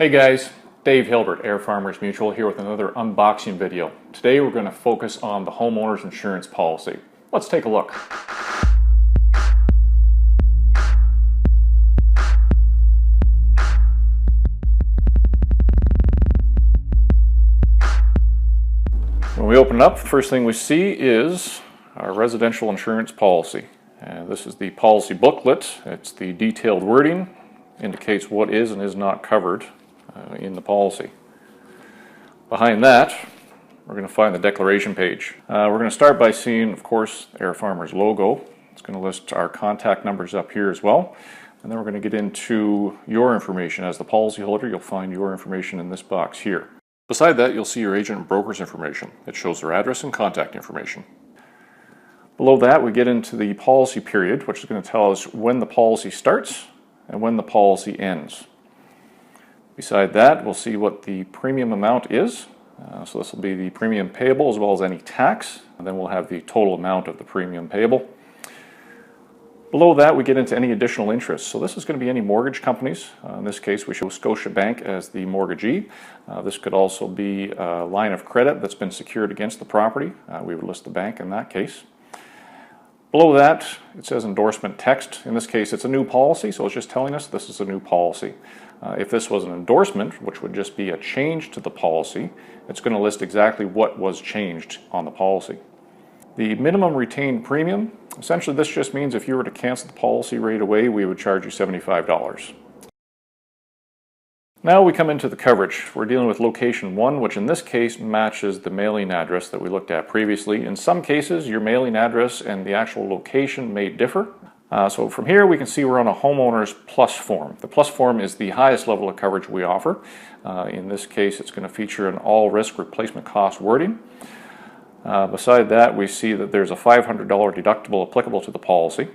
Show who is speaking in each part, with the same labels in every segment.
Speaker 1: Hey guys, Dave Hilbert, Air Farmers Mutual here with another unboxing video. Today we're going to focus on the homeowner's insurance policy. Let's take a look. When we open it up, the first thing we see is our residential insurance policy. This is the policy booklet. It's the detailed wording, indicates what is and is not covered in the policy. Behind that, we're going to find the declaration page. We're going to start by seeing, of course, Air Farmers logo. It's going to list our contact numbers up here as well. And then we're going to get into your information. As the policyholder, you'll find your information in this box here. Beside that, you'll see your agent and broker's information. It shows their address and contact information. Below that, we get into the policy period, which is going to tell us when the policy starts and when the policy ends. Beside that, we'll see what the premium amount is. So this will be the premium payable as well as any tax. And then we'll have the total amount of the premium payable. Below that, we get into any additional interest. So this is going to be any mortgage companies. In this case, we show Scotiabank as the mortgagee. This could also be a line of credit that's been secured against the property. We would list the bank in that case. Below that, it says endorsement text. In this case, it's a new policy, so it's just telling us this is a new policy. If this was an endorsement, which would just be a change to the policy, it's going to list exactly what was changed on the policy. The minimum retained premium, essentially this just means if you were to cancel the policy right away, we would charge you $75. Now we come into the coverage. We're dealing with location 1, which in this case matches the mailing address that we looked at previously. In some cases, your mailing address and the actual location may differ. So from here we can see we're on a homeowner's plus form. The plus form is the highest level of coverage we offer. In this case, it's going to feature an all risk replacement cost wording. Beside that, we see that there's a $500 deductible applicable to the policy.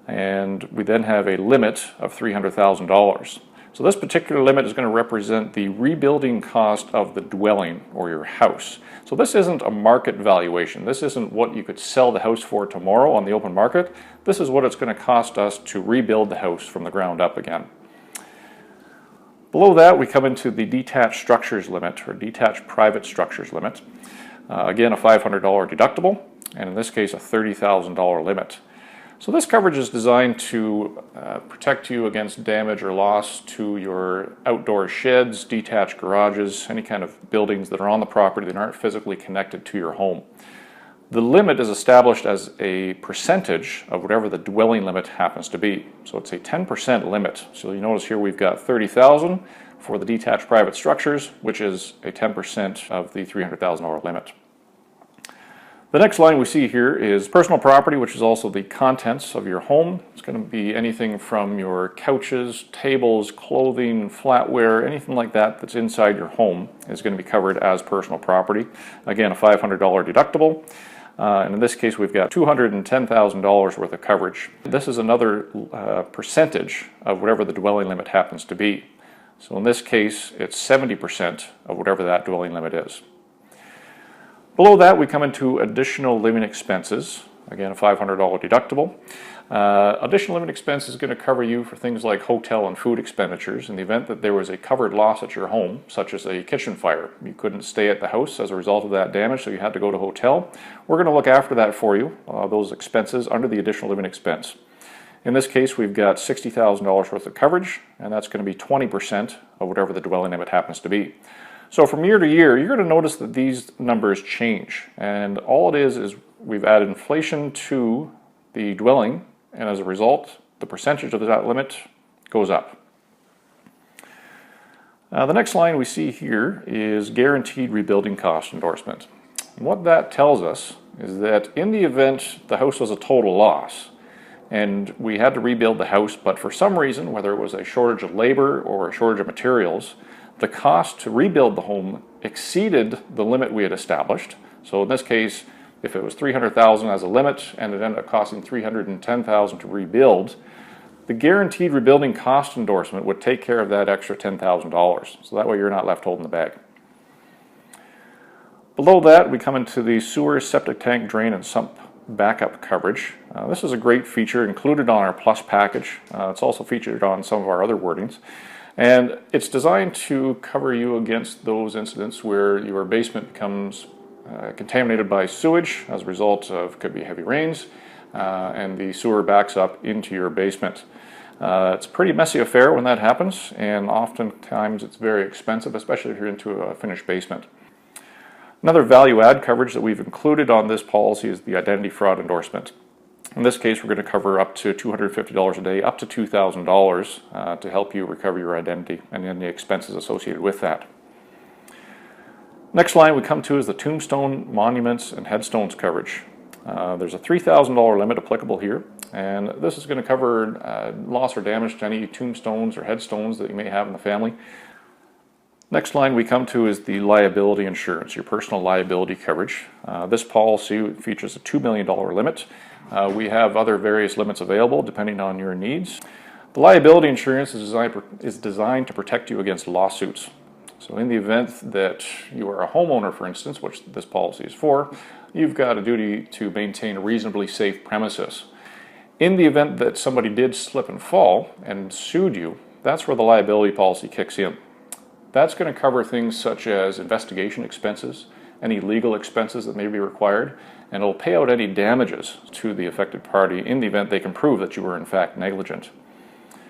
Speaker 1: And we then have a limit of $300,000. So this particular limit is going to represent the rebuilding cost of the dwelling or your house. So this isn't a market valuation. This isn't what you could sell the house for tomorrow on the open market. This is what it's going to cost us to rebuild the house from the ground up again. Below that, we come into the detached structures limit or detached private structures limit. Again, a $500 deductible, and in this case, a $30,000 limit. So this coverage is designed to protect you against damage or loss to your outdoor sheds, detached garages, any kind of buildings that are on the property that aren't physically connected to your home. The limit is established as a percentage of whatever the dwelling limit happens to be. So it's a 10% limit. So you notice here we've got $30,000 for the detached private structures, which is a 10% of the $300,000 limit. The next line we see here is personal property, which is also the contents of your home. It's going to be anything from your couches, tables, clothing, flatware, anything like that that's inside your home is going to be covered as personal property. Again, a $500 deductible. And in this case, we've got $210,000 worth of coverage. This is another percentage of whatever the dwelling limit happens to be. So in this case, it's 70% of whatever that dwelling limit is. Below that, we come into additional living expenses. Again, a $500 deductible. Additional living expense is going to cover you for things like hotel and food expenditures in the event that there was a covered loss at your home, such as a kitchen fire. You couldn't stay at the house as a result of that damage, so you had to go to a hotel. We're going to look after that for you, those expenses under the additional living expense. In this case, we've got $60,000 worth of coverage, and that's going to be 20% of whatever the dwelling limit happens to be. So from year to year, you're going to notice that these numbers change. And all it is we've added inflation to the dwelling, and as a result, the percentage of that limit goes up. The next line we see here is guaranteed rebuilding cost endorsement. And what that tells us is that in the event the house was a total loss, and we had to rebuild the house, but for some reason, whether it was a shortage of labor or a shortage of materials, the cost to rebuild the home exceeded the limit we had established. So in this case, if it was $300,000 as a limit and it ended up costing $310,000 to rebuild, the guaranteed rebuilding cost endorsement would take care of that extra $10,000. So that way you're not left holding the bag. Below that, we come into the sewer, septic tank, drain, and sump backup coverage. This is a great feature included on our Plus package. It's also featured on some of our other wordings. And it's designed to cover you against those incidents where your basement becomes contaminated by sewage as a result of, could be heavy rains, and the sewer backs up into your basement. It's a pretty messy affair when that happens, and oftentimes it's very expensive, especially if you're into a finished basement. Another value-add coverage that we've included on this policy is the identity fraud endorsement. In this case, we're going to cover up to $250 a day, up to $2,000 to help you recover your identity and any expenses associated with that. Next line we come to is the Tombstone Monuments and Headstones coverage. There's a $3,000 limit applicable here, and this is going to cover loss or damage to any tombstones or headstones that you may have in the family. Next line we come to is the Liability Insurance, your personal liability coverage. This policy features a $2 million limit. We have other various limits available depending on your needs. The liability insurance is designed to protect you against lawsuits. So in the event that you are a homeowner, for instance, which this policy is for, you've got a duty to maintain reasonably safe premises. In the event that somebody did slip and fall and sued you, that's where the liability policy kicks in. That's going to cover things such as investigation expenses, any legal expenses that may be required, and it'll pay out any damages to the affected party in the event they can prove that you were in fact negligent.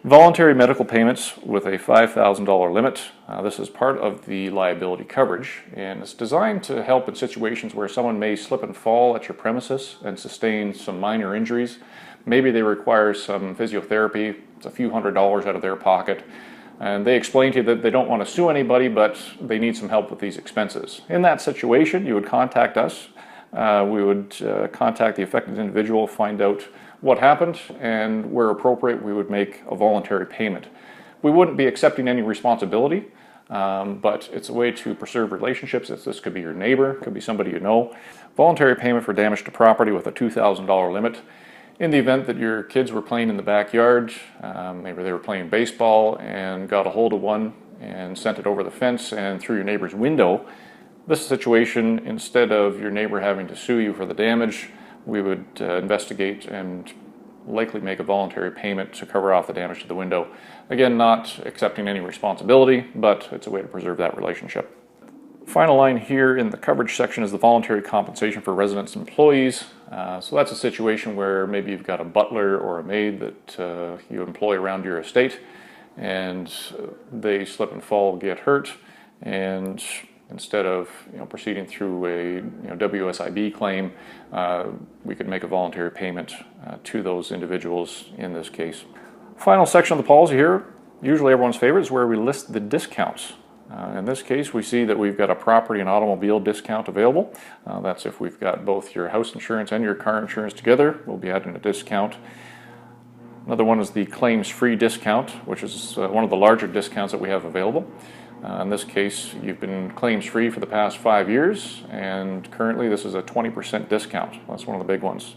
Speaker 1: Voluntary medical payments with a $5,000 limit. This is part of the liability coverage, and it's designed to help in situations where someone may slip and fall at your premises and sustain some minor injuries. Maybe they require some physiotherapy. It's a few $100s out of their pocket. And they explain to you that they don't want to sue anybody, but they need some help with these expenses. In that situation, you would contact us. We would contact the affected individual, find out what happened, and where appropriate, we would make a voluntary payment. We wouldn't be accepting any responsibility, but it's a way to preserve relationships. This could be your neighbor, could be somebody you know. Voluntary payment for damage to property with a $2,000 limit. In the event that your kids were playing in the backyard, maybe they were playing baseball and got a hold of one and sent it over the fence and through your neighbor's window, this situation, instead of your neighbor having to sue you for the damage, we would investigate and likely make a voluntary payment to cover off the damage to the window. Again, not accepting any responsibility, but it's a way to preserve that relationship. Final line here in the coverage section is the voluntary compensation for residents and employees. So that's a situation where maybe you've got a butler or a maid that you employ around your estate, and they slip and fall, get hurt, and instead of proceeding through a WSIB claim, we could make a voluntary payment to those individuals in this case. Final section of the policy here, usually everyone's favorite, is where we list the discounts. In this case, we see that we've got a property and automobile discount available. That's if we've got both your house insurance and your car insurance together, we'll be adding a discount. Another one is the claims-free discount, which is one of the larger discounts that we have available. In this case, you've been claims-free for the past 5 years, and currently this is a 20% discount. That's one of the big ones.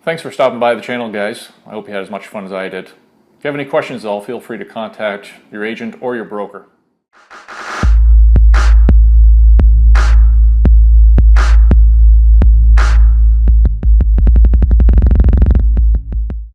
Speaker 1: Thanks for stopping by the channel, guys. I hope you had as much fun as I did. If you have any questions, though, feel free to contact your agent or your broker.